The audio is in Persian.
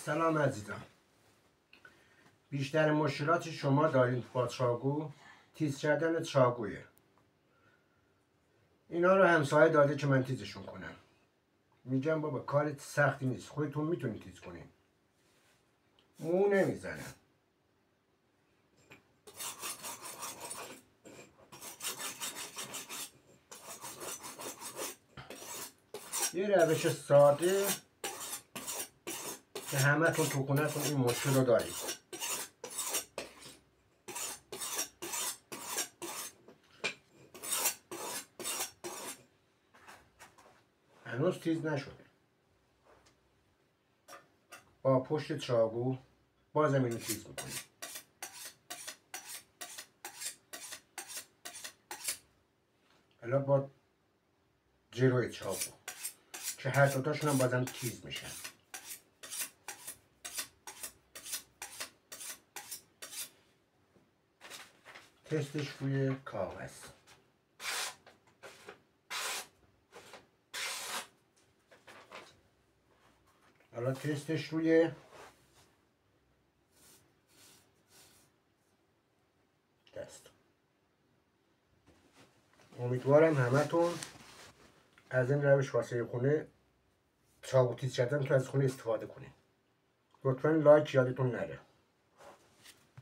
سلام عزیزان. بیشتر مشکلات شما دارید با چاقو تیز کردن چاقویه. اینا رو همسایه داده که من تیزشون کنم. میگم بابا کارت سختی نیست، خودتون میتونید تیز کنین. مو نمیزنه. یه روش ساده که همه تون تو خونه‌تون این مشکل رو دارید. هنوز تیز نشده. با پشت چاقو بازم اینو تیز میکنیم. حالا با جلوی چاقو که هر دوتاشون هم بازم تیز میشن. تستش روی کاغذ. حالا تستش روی دست. امیدوارم همتون از این روش واسه خونه چاقو تیز کردن تو از خونه استفاده کنید. لطفا لایک یادتون نره.